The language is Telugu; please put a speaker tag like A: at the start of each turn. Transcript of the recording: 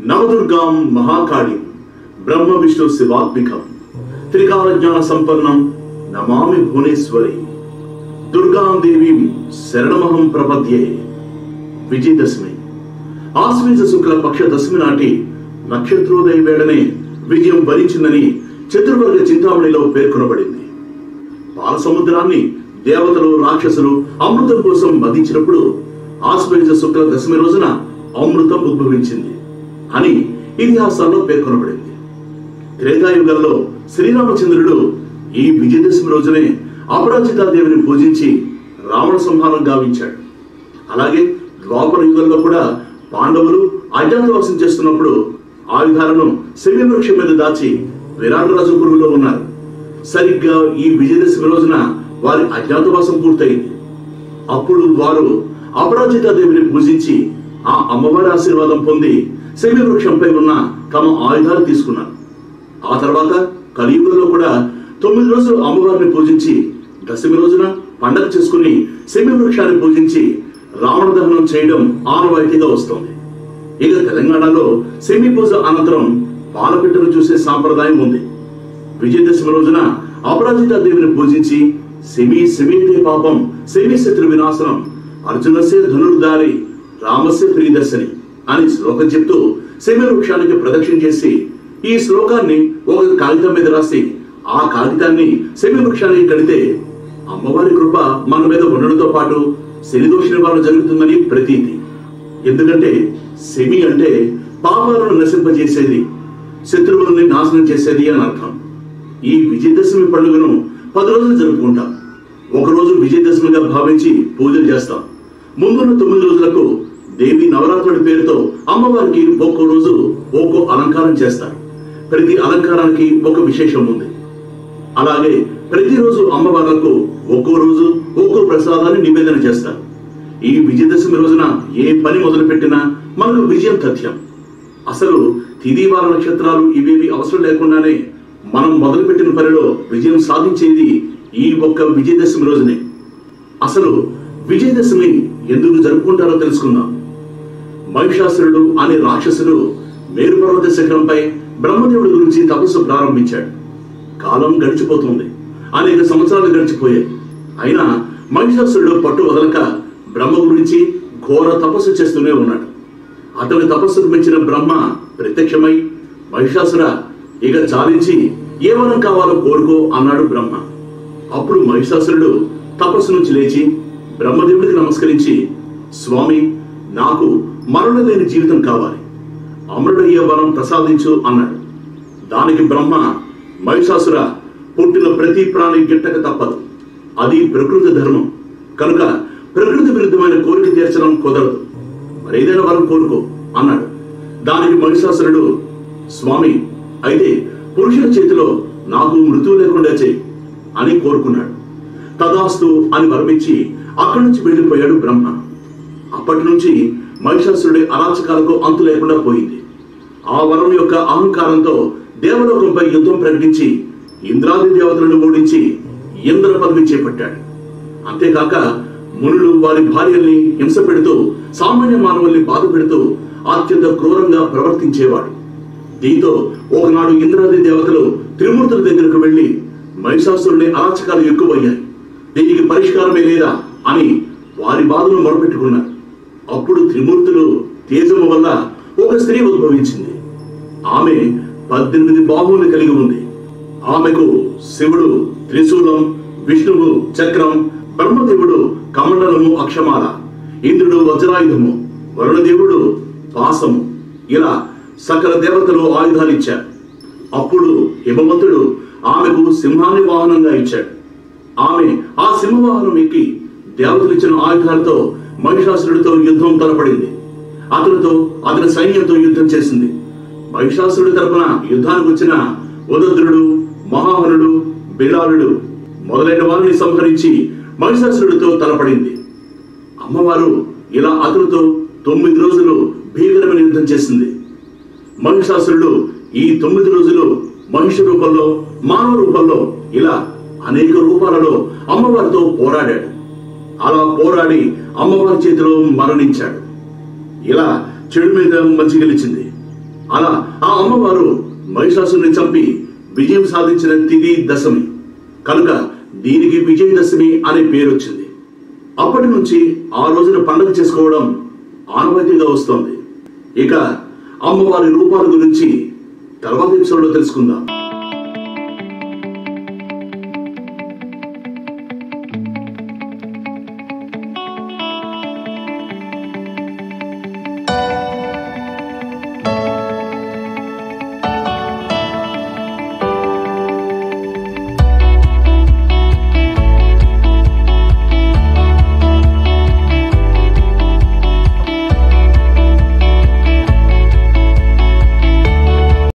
A: నవదుర్గాం మహాకాళి బ్రహ్మ విష్ణు శివాత్మికం త్రికాల జ్ఞాన సంపన్నం నమామి భువనేశ్వరి దుర్గాం దేవీం శరణమహం ప్రపద్యే. విజయదశమి ఆశ్వీజ శుక్ల పక్ష దశమి నాటి నక్షత్రోదయ వేళనే విజయం వరించిందని చతుర్వర్గ చింతామణిలో పేర్కొనబడింది. పాల సముద్రాన్ని దేవతలు రాక్షసులు అమృతం కోసం మదించినప్పుడు ఆశ్వీజ శుక్ల దశమి రోజున అమృతం ఉద్భవించింది అని ఇతిహాసాల్లో పేర్కొనబడింది. త్రేతాయుగంలో శ్రీరామచంద్రుడు ఈ విజయదశమి రోజునే అపరాజితాదేవిని పూజించి రావణ సంహారం గావించాడు. అలాగే ద్వాపర యుగంలో కూడా పాండవులు అజ్ఞాతవాసం చేస్తున్నప్పుడు ఆయుధాలను శమీ వృక్షం మీద దాచి విరాటరాజపురంలో ఉన్నారు. సరిగ్గా ఈ విజయదశమి రోజున వారి అజ్ఞాతవాసం పూర్తయింది. అప్పుడు వారు అపరాజితాదేవిని పూజించి ఆ అమ్మవారి ఆశీర్వాదం పొంది శమీ వృక్షంపై ఉన్న తమ ఆయుధాలు తీసుకున్నారు. ఆ తర్వాత కలియుగంలో కూడా 9 రోజులు అమ్మవారిని పూజించి దశమి రోజున పండగ చేసుకుని శమీ వృక్షాన్ని పూజించి రావణ దహనం చేయడం ఆనవాయితీగా వస్తుంది. ఇక తెలంగాణలో శమీ పూజ అనంతరం పాలపిట్టను చూసే సాంప్రదాయం ఉంది. విజయదశమి రోజున అపరాజితాదేవిని పూజించి శమీతే పాపం శమీ శత్రు వినాశనం అర్జునస్య ధనుర్ధారి రామస్య ప్రియదర్శని అని శ్లోకం చెప్తూ శమీ వృక్షానికి ప్రదక్షిణ చేసి ఈ శ్లోకాన్ని ఒక కాగితం మీద రాసి ఆ కాగితాన్ని శమీ వృక్షానికి కడితే అమ్మవారి కృప మన మీద ఉండడంతో పాటు శనిదోష నివారణ జరుగుతుందని ప్రతీతి. ఎందుకంటే శమి అంటే పాపాలను నశింపజేసేది, శత్రువులని నాశనం చేసేది అని అర్థం. ఈ విజయదశమి పండుగను 10 రోజులు జరుపుకుంటాం. ఒకరోజు విజయదశమిగా భావించి పూజలు చేస్తాం. ముందున్న 9 రోజులకు దేవి నవరాత్రుడి పేరుతో అమ్మవారికి ఒక్కో రోజు ఒక్కో అలంకారం చేస్తారు. ప్రతి అలంకారానికి ఒక విశేషం ఉంది. అలాగే ప్రతిరోజు అమ్మవార్లకు ఒక్కో రోజు ఒక్కో ప్రసాదాన్ని నివేదన చేస్తారు. ఈ విజయదశమి రోజున ఏ పని మొదలు పెట్టినా మనకు విజయం తథ్యం. అసలు తిథివార నక్షత్రాలు ఇవేవి అవసరం లేకుండానే మనం మొదలుపెట్టిన పనిలో విజయం సాధించేది ఈ ఒక్క విజయదశమి రోజునే. అసలు విజయదశమి ఎందుకు జరుపుకుంటారో తెలుసుకుందాం. మహిషాసురుడు అనే రాక్షసుడు మేరు పర్వత శిఖరంపై బ్రహ్మదేవుడి గురించి తపస్సు ప్రారంభించాడు. కాలం గడిచిపోతుంది. అనేక సంవత్సరాలు గడిచిపోయాయి. అయినా మహిషాసురుడు పట్టు వదలక బ్రహ్మ గురించి ఘోర తపస్సు చేస్తూనే ఉన్నాడు. అతని తపస్సుకు మెచ్చిన బ్రహ్మ ప్రత్యక్షమై మహిషాసుర ఇక చాలించి ఏ వరం కావాలో కోరుకో అన్నాడు బ్రహ్మ. అప్పుడు మహిషాసురుడు తపస్సు నుంచి లేచి బ్రహ్మదేవుడికి నమస్కరించి, స్వామి, నాకు మరణ లేని జీవితం కావాలి, అమరుడయ్యే వరం ప్రసాదించు అన్నాడు. దానికి బ్రహ్మ, మహిషాసుర, పుట్టిన ప్రతి ప్రాణి గిట్టక తప్పదు, అది ప్రకృతి ధర్మం, కనుక ప్రకృతి విరుద్ధమైన కోరిక తీర్చడం కుదరదు, మరేదైనా వరం కోరుకో అన్నాడు. దానికి మహిషాసురుడు, స్వామి, అయితే పురుషుల చేతిలో నాకు మృత్యువు లేకుండా చేయి అని కోరుకున్నాడు. తదాస్తు అని వరమిచ్చి అక్కడి నుంచి వెళ్ళిపోయాడు బ్రహ్మ. అప్పటి నుంచి మహిషాసురుడి అరాచకాలకు అంతు లేకుండా పోయింది. ఆ వరం యొక్క అహంకారంతో దేవలోకంపై యుద్ధం ప్రకటించి ఇంద్రాది దేవతలను ఓడించి ఇంద్ర పదవి చేపట్టాడు. అంతేకాక మునులు వారి భార్యల్ని హింస పెడుతూ సామాన్య మానవుల్ని బాధ పెడుతూ అత్యంత క్రూరంగా ప్రవర్తించేవాడు. దీంతో ఒకనాడు ఇంద్రాది దేవతలు త్రిమూర్తుల దగ్గరకు వెళ్లి మహిషాసురుడి అరాచకాలు ఎక్కువయ్యాయి, దీనికి పరిష్కారమే లేదా అని వారి బాధను మొరపెట్టుకున్నారు. అప్పుడు త్రిమూర్తులు తేజము వల్ల ఒక స్త్రీ ఉద్భవించింది. ఆమె 18 బాహువులు కలిగి ఉంది. ఆమెకు శివుడు త్రిశూలం, విష్ణువు చక్రం, బ్రహ్మదేవుడు కమండలము అక్షమాల, ఇంద్రుడు వజ్రాయుధము, వరుణదేవుడు పాసము, ఇలా సకల దేవతలు ఆయుధాలు ఇచ్చారు. అప్పుడు హిమవంతుడు ఆమెకు సింహాన్ని వాహనంగా ఇచ్చాడు. ఆమె ఆ సింహవాహనం ఎక్కి దేవతలు ఇచ్చిన ఆయుధాలతో మహిషాసురుడితో యుద్ధం తలపడింది. అతనితో అతని సైన్యంతో యుద్ధం చేసింది. మహిషాసురుడి తరపున యుద్ధానికి వచ్చిన ఉదద్రుడు, మహాహనుడు, బిలాలుడు మొదలైన వారిని సంహరించి మహిషాసురుడితో తలపడింది. అమ్మవారు ఇలా అతనితో 9 రోజులు భీకరమైన యుద్ధం చేసింది. మహిషాసురుడు ఈ 9 రోజులు మహిష రూపంలో, మానవ రూపంలో, ఇలా అనేక రూపాలలో అమ్మవారితో పోరాడాడు. అలా పోరాడి అమ్మవారి చేతిలో మరణించాడు. ఇలా చెడు మీద మంచి గెలిచింది. అలా ఆ అమ్మవారు మహిషాసుని చంపి విజయం సాధించిన తిథి దశమి కనుక దీనికి విజయదశమి అనే పేరు వచ్చింది. అప్పటి నుంచి ఆ రోజున పండుగ చేసుకోవడం ఆనవాయితీగా వస్తోంది. ఇక అమ్మవారి రూపాల గురించి తర్వాత ఎపిసోడ్లో తెలుసుకుందాం.